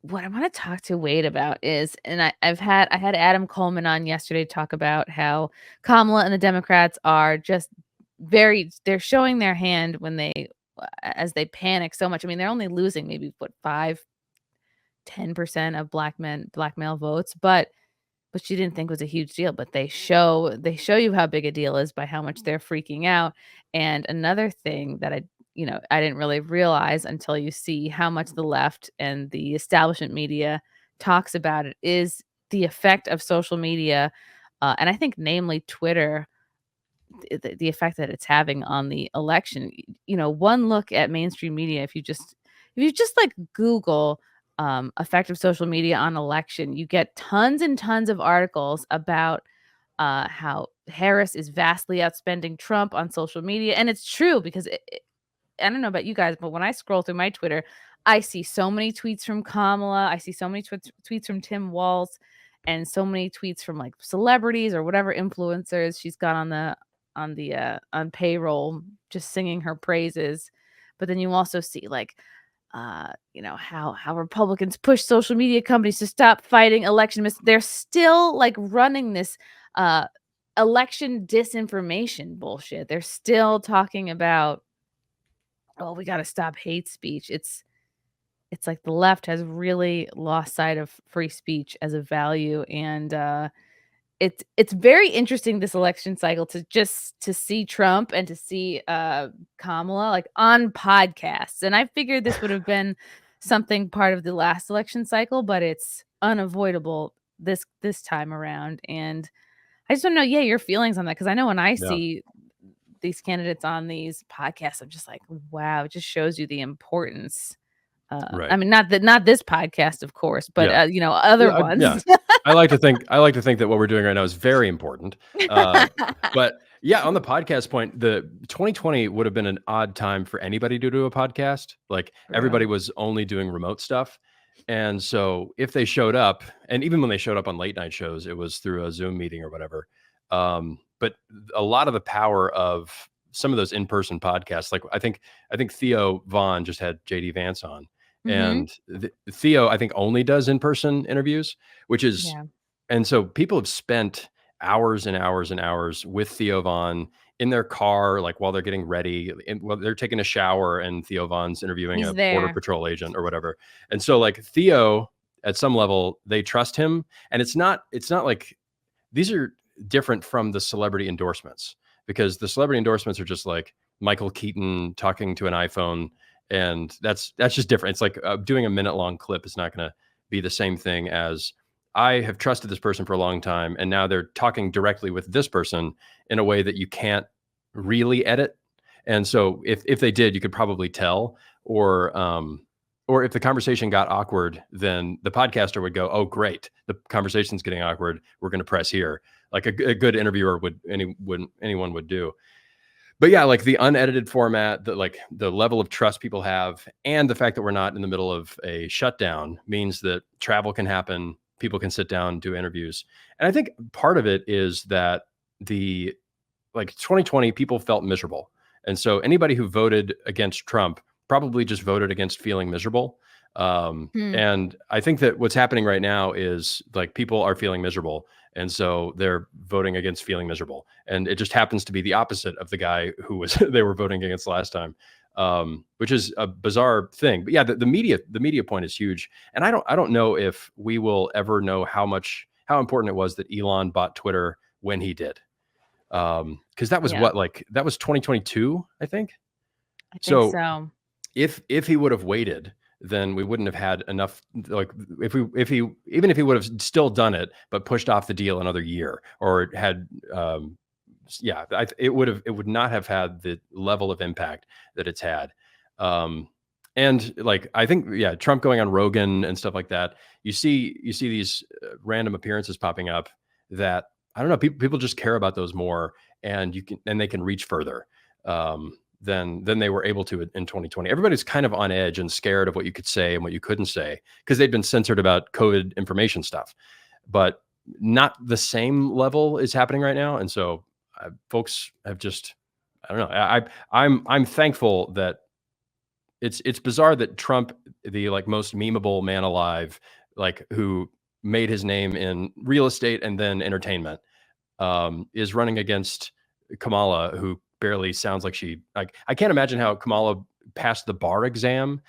what I want to talk to Wade about is, and I had Adam Coleman on yesterday to talk about how Kamala and the Democrats are just they're showing their hand when as they panic so much. I mean, they're only losing maybe what 10% of black male votes, but she didn't think was a huge deal. But they show you how big a deal is by how much they're freaking out. And another thing that I didn't really realize until you see how much the left and the establishment media talks about it is the effect of social media, and I think namely Twitter, the effect that it's having on the election. One look at mainstream media, if you just like Google effect of social media on election, you get tons and tons of articles about how Harris is vastly outspending Trump on social media. And it's true because I don't know about you guys, but when I scroll through my Twitter, I see so many tweets from Kamala. I see so many tweets from Tim Walz, and so many tweets from like celebrities or whatever influencers she's got on payroll, just singing her praises. But then you also see like how Republicans push social media companies to stop fighting election they're still like running this election disinformation bullshit. They're still talking about, oh, we got to stop hate speech. It's like the left has really lost sight of free speech as a value, and it's very interesting this election cycle to see Trump and to see Kamala like on podcasts. And I figured this would have been something part of the last election cycle, but it's unavoidable this time around. And I just want to know, your feelings on that, because I know when I see these candidates on these podcasts, I'm just like, wow, it just shows you the importance. Right. I mean, not this podcast, of course, but other ones. Yeah. I like to think that what we're doing right now is very important. But yeah, on the podcast point, the 2020 would have been an odd time for anybody to do a podcast. Like everybody was only doing remote stuff. And so if they showed up, and even when they showed up on late night shows, it was through a Zoom meeting or whatever. But a lot of the power of some of those in-person podcasts, like I think Theo Vaughn just had JD Vance on. And Theo, I think, only does in-person interviews, which is, and so people have spent hours and hours and hours with Theo Vaughn in their car, like while they're getting ready, while they're taking a shower, and Theo Vaughn's interviewing a Border Patrol agent or whatever. And so like Theo, at some level, they trust him. And it's not like these are different from the celebrity endorsements, because the celebrity endorsements are just like Michael Keaton talking to an iPhone. And that's just different. It's like doing a minute-long clip is not going to be the same thing as I have trusted this person for a long time, and now they're talking directly with this person in a way that you can't really edit. And so if they did, you could probably tell. Or if the conversation got awkward, then the podcaster would go, "Oh, great, the conversation's getting awkward. We're going to press here," like a good interviewer anyone would do. But yeah, like the unedited format, the level of trust people have, and the fact that we're not in the middle of a shutdown means that travel can happen. People can sit down, do interviews. And I think part of it is that 2020 people felt miserable. And so anybody who voted against Trump probably just voted against feeling miserable. And I think that what's happening right now is like people are feeling miserable. And so they're voting against feeling miserable. And it just happens to be the opposite of the guy who they were voting against last time, which is a bizarre thing. But yeah, the media point is huge. And I don't know if we will ever know how important it was that Elon bought Twitter when he did. Because that was that was 2022, I think. I think so. If he would have waited, then we wouldn't have had enough. Like if he would have still done it, but pushed off the deal another year, or had, it would not have had the level of impact that it's had. And like I think, Trump going on Rogan and stuff like that. You see these random appearances popping up that I don't know. People just care about those more, and they can reach further. Than they were able to in 2020. Everybody's kind of on edge and scared of what you could say and what you couldn't say, because they'd been censored about COVID information stuff, but not the same level is happening right now. And so folks have just, I don't know. I'm thankful that it's bizarre that Trump, the like most memeable man alive, like who made his name in real estate and then entertainment, is running against Kamala, who barely sounds like I can't imagine how Kamala passed the bar exam.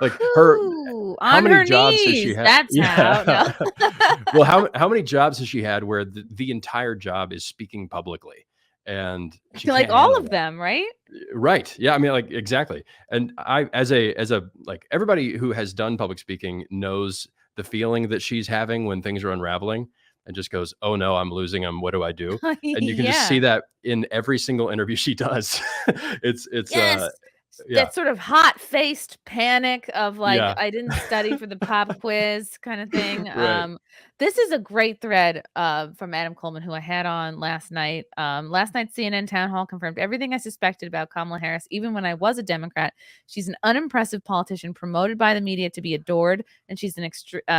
Like her, Ooh, how on many her jobs has she knees. had? That's how. No. Well, how many jobs has she had where the entire job is speaking publicly, and she Like can't all handle of that? them, right? Right. Yeah. I mean, like exactly. And I, as a like everybody who has done public speaking knows the feeling that she's having when things are unraveling and just goes, "Oh no, I'm losing them. What do I do?" And you can just see Yeah. that in every single interview she does. it's Yes. yeah, That sort of hot-faced panic of like, yeah, I didn't study for the pop quiz kind of thing. right. This is a great thread from Adam Coleman, who I had on last night. Last night's CNN town hall confirmed everything I suspected about Kamala Harris, even when I was a Democrat. She's an unimpressive politician promoted by the media to be adored, and she's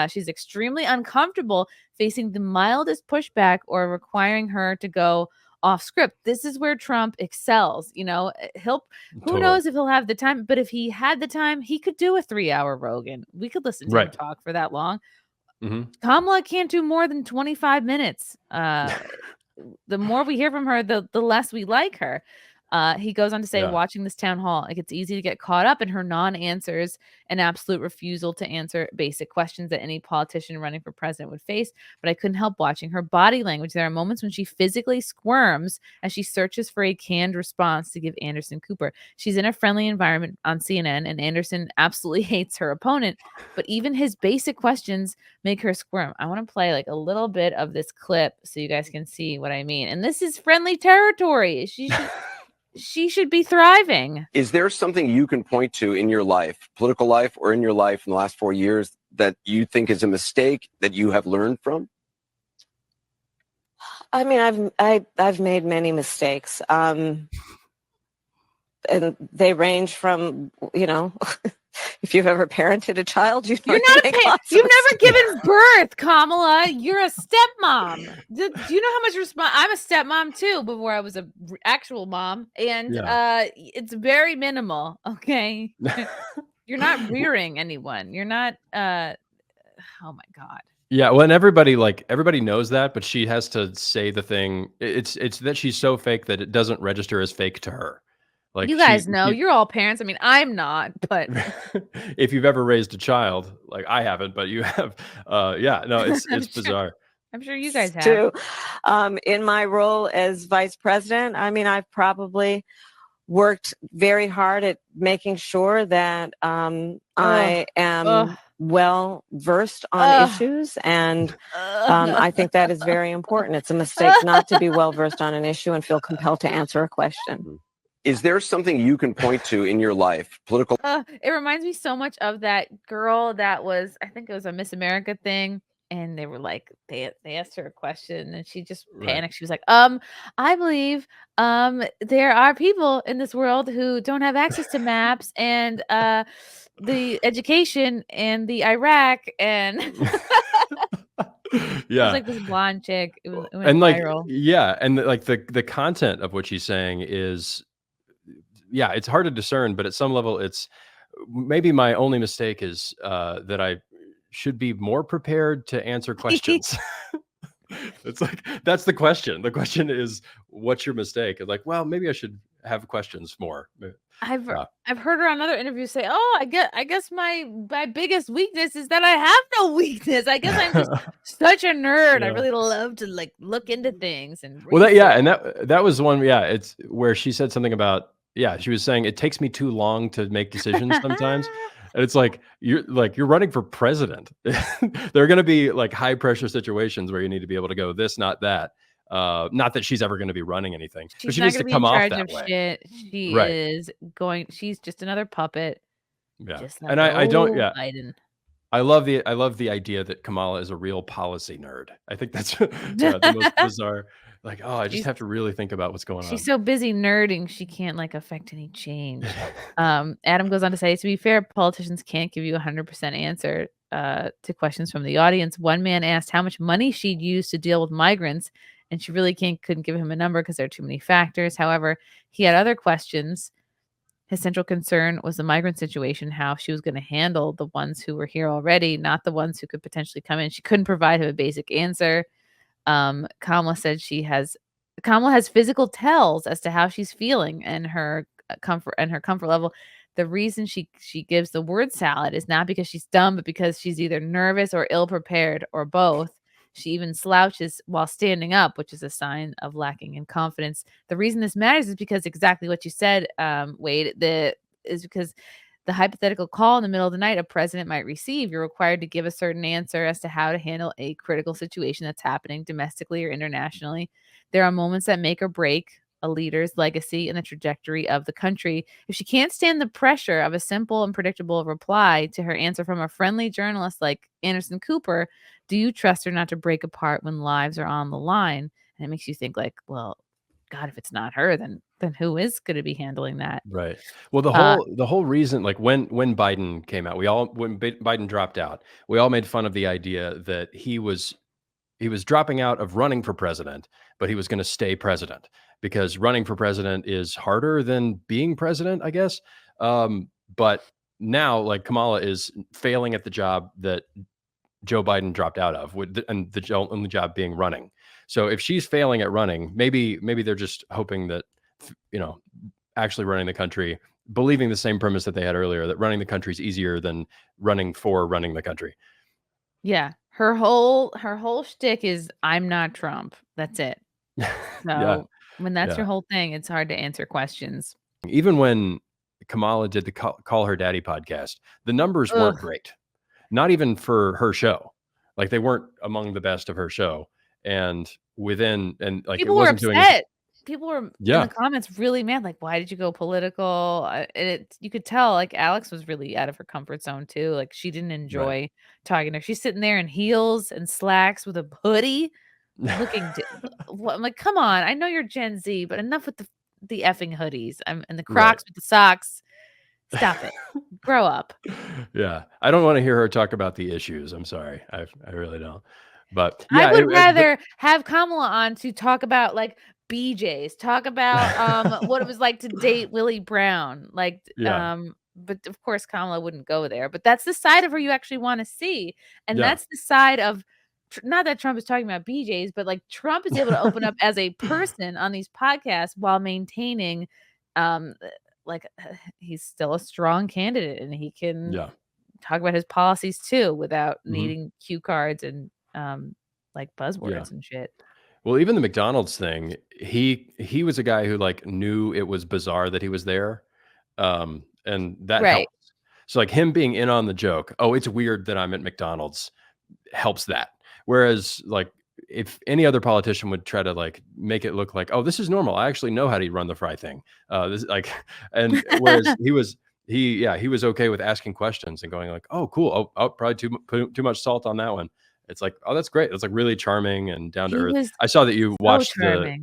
she's extremely uncomfortable facing the mildest pushback or requiring her to go off script. This is where Trump excels. Who Totally. knows if he'll have the time, but if he had the time, he could do a 3-hour Rogan. We could listen to him Right. talk for that long. Hmm. Kamala can't do more than 25 minutes. The more we hear from her, the less we like her. He goes on to say, Yeah. watching this town hall, like it's easy to get caught up in her non-answers and absolute refusal to answer basic questions that any politician running for president would face. But I couldn't help watching her body language. There are moments when she physically squirms as she searches for a canned response to give Anderson Cooper. She's in a friendly environment on CNN, and Anderson absolutely hates her opponent. But even his basic questions make her squirm. I want to play like a little bit of this clip so you guys can see what I mean. And this is friendly territory. She should be thriving. Is there something you can point to in your life, political life, or in your life in the last 4 years that you think is a mistake that you have learned from? I mean, I've made many mistakes, and they range from, if you've ever parented a child, You've never given birth, Kamala. You're a stepmom. Do you know how much I'm a stepmom too before I was a actual mom, and it's very minimal. Okay, you're not rearing anyone. You're not. Oh my God. Yeah, well, and everybody knows that, but she has to say the thing. It's that she's so fake that it doesn't register as fake to her. Like You guys know, you're all parents. I mean, I'm not, but if you've ever raised a child, like I haven't, but you have, yeah, no, it's bizarre. I'm sure you guys have. Too. In my role as vice president, I mean, I've probably worked very hard at making sure that I am well versed on issues, and I think that is very important. It's a mistake not to be well versed on an issue and feel compelled to answer a question. Is there something you can point to in your life, political? It reminds me so much of that girl that was, I think it was a Miss America thing, and they were like, they asked her a question, and she just panicked. She was like, I believe there are people in this world who don't have access to maps and the education and the Iraq and Yeah, it was like this blonde chick. It went and like viral. yeah, and like the content of what she's saying is, yeah, it's hard to discern, but at some level, it's maybe my only mistake is that I should be more prepared to answer questions. It's like that's the question. The question is, what's your mistake? And like, well, maybe I should have questions more. I've heard her on other interviews say, "Oh, I guess my biggest weakness is that I have no weakness. I guess I'm just such a nerd. I really love to like look into things and well, research." and that was one. Yeah, it's where she said something about she was saying it takes me too long to make decisions sometimes. And it's like you're running for president. There are going to be like high pressure situations where you need to be able to go this, not that. Not that she's ever going to be running anything, but she needs to come off that way. Shit. She is going. She's just another puppet. Yeah, just like and I don't. Biden. I love the idea that Kamala is a real policy nerd. I think that's the most bizarre. Like, oh, I just have to really think about what's going on. She's so busy nerding, she can't like affect any change. Adam goes on to say, to be fair, politicians can't give you 100% answer to questions from the audience. One man asked how much money she'd use to deal with migrants, and she really couldn't give him a number because there are too many factors. However, he had other questions His central concern was the migrant situation, how she was going to handle the ones who were here already, not the ones who could potentially come in. She couldn't provide him a basic answer. Kamala said Kamala has physical tells as to how she's feeling and her comfort level. The reason she gives the word salad is not because she's dumb, but because she's either nervous or ill prepared or both. She even slouches while standing up, which is a sign of lacking in confidence. The reason this matters is because exactly what you said, Wade, is because the hypothetical call in the middle of the night a president might receive, you're required to give a certain answer as to how to handle a critical situation that's happening domestically or internationally. There are moments that make or break a leader's legacy and the trajectory of the country. If she can't stand the pressure of a simple and predictable reply to her answer from a friendly journalist like Anderson Cooper, do you trust her not to break apart when lives are on the line? And it makes you think like, well, God, if it's not her, then who is going to be handling that? Right. Well, the whole reason, like when Biden came out, when Biden dropped out, we all made fun of the idea that he was dropping out of running for president, but he was going to stay president because running for president is harder than being president, I guess. But now, like Kamala is failing at the job that Joe Biden dropped out of, and the only job being running. So if she's failing at running, maybe they're just hoping that, actually running the country, believing the same premise that they had earlier, that running the country is easier than running the country. Yeah. Her whole shtick is I'm not Trump. That's it. So when that's your whole thing, it's hard to answer questions. Even when Kamala did the Call Her Daddy podcast, the numbers weren't great. Not even for her show. Like they weren't among the best of her show. And like people it wasn't were upset. People were in the comments really mad. Like, why did you go political? You could tell like Alex was really out of her comfort zone too. Like she didn't enjoy talking to her. She's sitting there in heels and slacks with a hoodie looking I'm like, come on. I know you're Gen Z, but enough with the effing hoodies and the Crocs with the socks. Stop it. Grow up. Yeah. I don't want to hear her talk about the issues. I'm sorry. I really don't. But yeah, I would rather have Kamala on to talk about like BJ's, talk about what it was like to date Willie Brown. Like but of course Kamala wouldn't go there. But that's the side of her you actually want to see. And that's the side of not that Trump is talking about BJ's, but like Trump is able to open up as a person on these podcasts while maintaining he's still a strong candidate and he can talk about his policies too without needing cue cards and like buzzwords and shit. Well, even the McDonald's thing, he was a guy who like knew it was bizarre that he was there. And that helps. So like him being in on the joke, oh, it's weird that I'm at McDonald's, helps that. Whereas like if any other politician would try to like make it look like, oh, this is normal. I actually know how to run the fry thing. This like, and whereas he was okay with asking questions and going like, oh, cool. Oh, probably too much salt on that one. It's like, oh, that's great. It's like really charming and down to earth. I saw that you watched a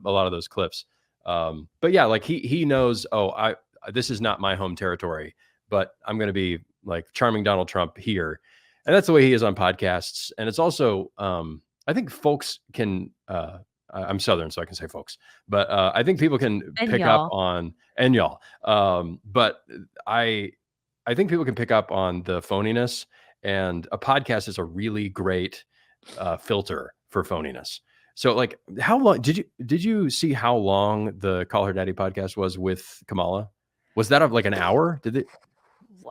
lot of those clips. But yeah, like he knows, oh, this is not my home territory, but I'm going to be like charming Donald Trump here. And that's the way he is on podcasts. And it's also, I think folks can, I'm Southern, so I can say folks, but I think people can pick up on, and y'all, but I think people can pick up on the phoniness, and a podcast is a really great filter for phoniness. So like how long did you see how long the Call Her Daddy podcast was with Kamala? Was that like an hour? Did it?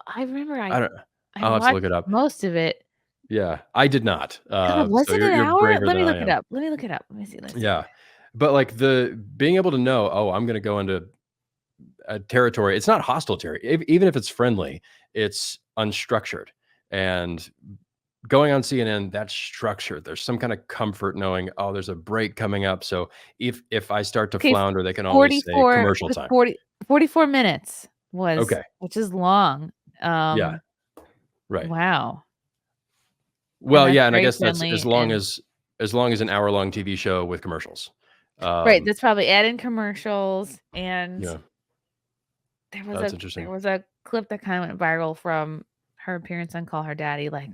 I remember I'll have to look it up. Most of it. Yeah, I did not. Was it an hour? Let me look it up. Let me see. Yeah. But like being able to know, oh, I'm going to go into a territory. It's not hostile territory. Even if it's friendly, it's unstructured. And going on CNN, that's structured. There's some kind of comfort knowing, oh, there's a break coming up. So if I start to flounder, they can always say commercial time. 44 minutes was, which is long. Yeah. Right. Wow. Well, and I guess that's as long as an hour-long TV show with commercials. Right. That's probably add in commercials. And there was a clip that kind of went viral from her appearance on Call Her Daddy. Like,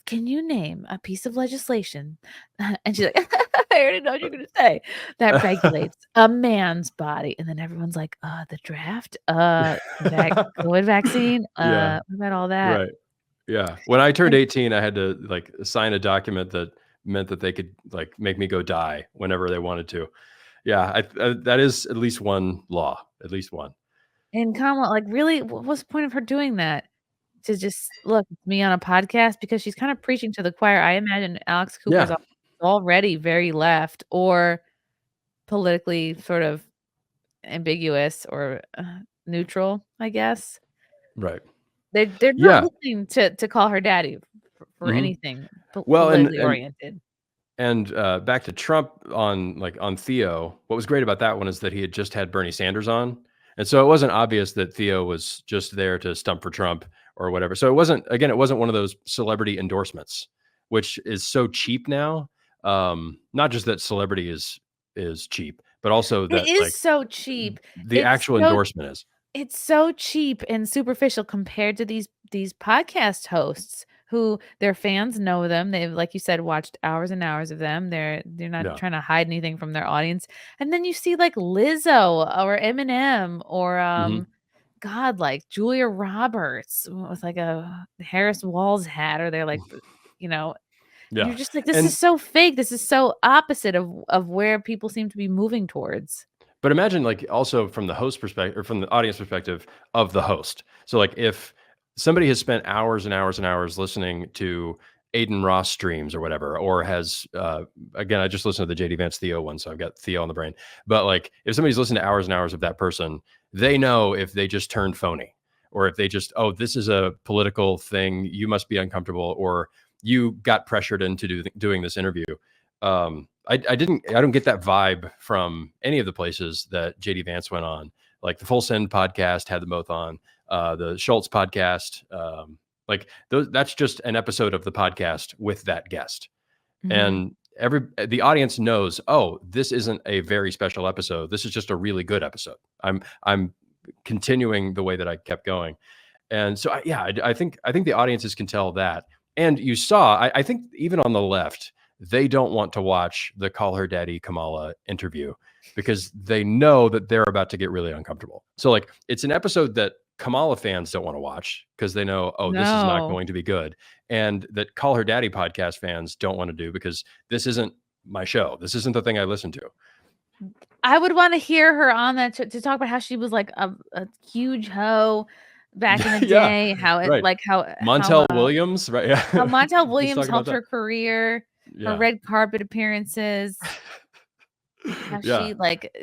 can you name a piece of legislation? And she's like, I already know what you're gonna say. That regulates a man's body, and then everyone's like, the draft, COVID vaccine, Yeah. what about all that? Right. Yeah. When I turned 18, I had to like sign a document that meant that they could like make me go die whenever they wanted to. Yeah, that is at least one law, at least one. And Kamala, like, really, what's the point of her doing that? To just look, it's me on a podcast? Because she's kind of preaching to the choir. I imagine Alex Cooper's Yeah. already very left or politically sort of ambiguous or neutral, I guess. Right. They're Yeah. not listening to call her daddy for Mhm. anything Well, politically oriented. And back to Trump on Theo. What was great about that one is that he had just had Bernie Sanders on, and so it wasn't obvious that Theo was just there to stump for Trump or whatever. So it wasn't one of those celebrity endorsements, which is so cheap now. Not just that celebrity is cheap, but also It that is like so cheap. the actual endorsement is. It's so cheap and superficial compared to these podcast hosts who their fans know them. They've, like you said, watched hours and hours of them. They're not Yeah. trying to hide anything from their audience. And then you see like Lizzo or Eminem or Mhm. God, like Julia Roberts with like a Harris Walls hat, or they're like, you know, and Yeah. you're just like, this And is so fake. This is so opposite of where people seem to be moving towards. But imagine like also from the host perspective or from the audience perspective of the host. So like if somebody has spent hours and hours and hours listening to Aiden Ross streams or whatever, or has again, I just listened to the JD Vance Theo one, so I've got Theo on the brain. But like if somebody's listened to hours and hours of that person, they know if they just turned phony or if they just, oh, this is a political thing, you must be uncomfortable, or you got pressured into doing this interview. I don't get that vibe from any of the places that JD Vance went on. Like the Full Send podcast had them both on. The Schultz podcast, that's just an episode of the podcast with that guest. Mhm. And the audience knows, oh, this isn't a very special episode. This is just a really good episode. I'm continuing the way that I kept going. And so I think the audiences can tell that. And you saw, I think even on the left, they don't want to watch the Call Her Daddy Kamala interview because they know that they're about to get really uncomfortable. So like it's an episode that Kamala fans don't want to watch because they know, oh, this is not No. going to be good. And that Call Her Daddy podcast fans don't want to do because this isn't my show. This isn't the thing I listen to. I would want to hear her on that to talk about how she was like a huge hoe back in the Yeah, day. How it right. like how Montel Williams, right? Yeah. how Montel Let's Williams talk about helped that. her career, her Yeah. red carpet appearances. How Yeah. she like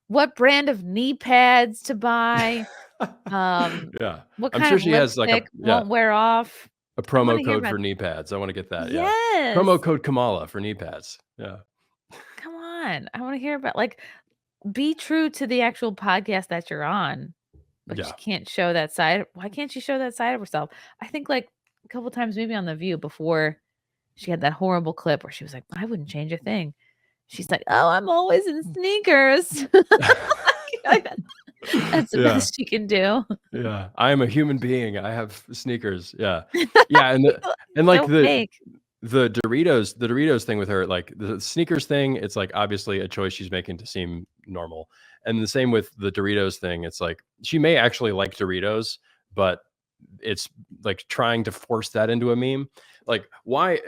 what brand of knee pads to buy. Yeah. What I'm kind sure of she has like lipstick won't wear off. a I wanna promo hear code about for knee pads. I want to get that. Yeah. Yes. Promo code Kamala for knee pads. Yeah. Come on. I want to hear about like be true to the actual podcast that you're on. But Yeah. she can't show that side. Why can't she show that side of herself? I think like a couple times maybe on The View before she had that horrible clip where she was like, I wouldn't change a thing. She's like, oh, I'm always in sneakers. That's the best she can do. Yeah. I am a human being. I have sneakers. Yeah. Yeah. And like So fake. the Doritos thing with her, like the sneakers thing, it's like obviously a choice she's making to seem normal. And the same with the Doritos thing. It's like she may actually like Doritos, but it's like trying to force that into a meme. Like why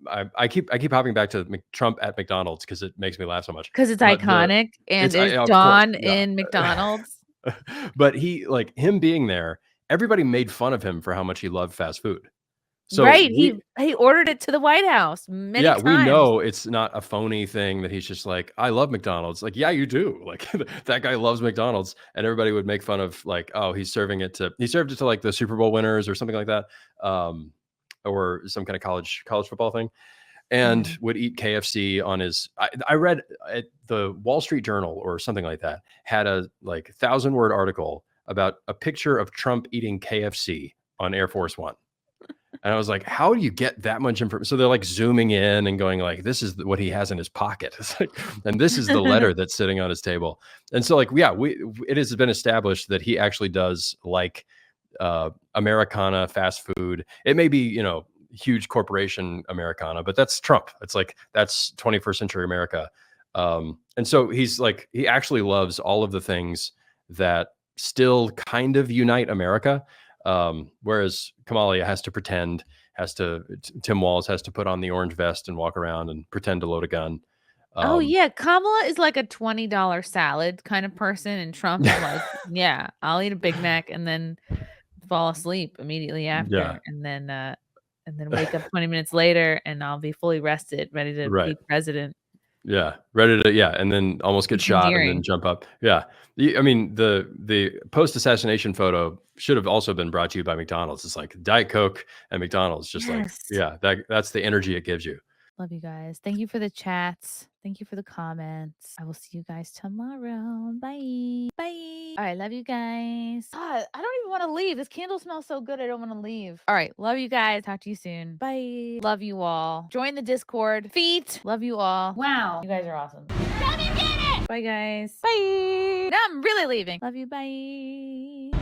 I keep hopping back to Trump at McDonald's because it makes me laugh so much. Because it's But iconic and of it's course, Dawn yeah. in McDonald's. But he like him being there, everybody made fun of him for how much he loved fast food. So right. He ordered it to the White House many times. we know it's not a phony thing that he's just like, I love McDonald's. Like, yeah, you do. Like that guy loves McDonald's, and everybody would make fun of like, oh, he served it to like the Super Bowl winners or something like that, or some kind of college football thing, and would eat KFC on his. I read at the Wall Street Journal or something like that had a like 1,000-word article about a picture of Trump eating KFC on Air Force One. And I was like, how do you get that much information? So they're like zooming in and going like, this is what he has in his pocket. It's like, and this is the letter that's sitting on his table. And so like, yeah, it has been established that he actually does like Americana fast food. It may be, huge corporation Americana, but that's Trump. It's like, that's 21st century America. And so he's like, he actually loves all of the things that still kind of unite America. Whereas Kamala has to pretend, Tim Walz has to put on the orange vest and walk around and pretend to load a gun. Oh yeah, Kamala is like a $20 salad kind of person, and Trump is like, yeah, I'll eat a Big Mac and then fall asleep immediately after, Yeah. and then wake up 20 minutes later, and I'll be fully rested, ready to be president. Yeah, ready to, and then almost get shot and then jump up. Yeah, I mean, the post-assassination photo should have also been brought to you by McDonald's. It's like Diet Coke and McDonald's, just like, that's the energy it gives you. Love you guys. Thank you for the chats. Thank you for the comments. I will see you guys tomorrow. Bye. Bye. All right. Love you guys. God, I don't even want to leave. This candle smells so good. I don't want to leave. All right. Love you guys. Talk to you soon. Bye. Love you all. Join the Discord. Feet. Love you all. Wow. You guys are awesome. Come and get it. Bye, guys. Bye. Now I'm really leaving. Love you. Bye.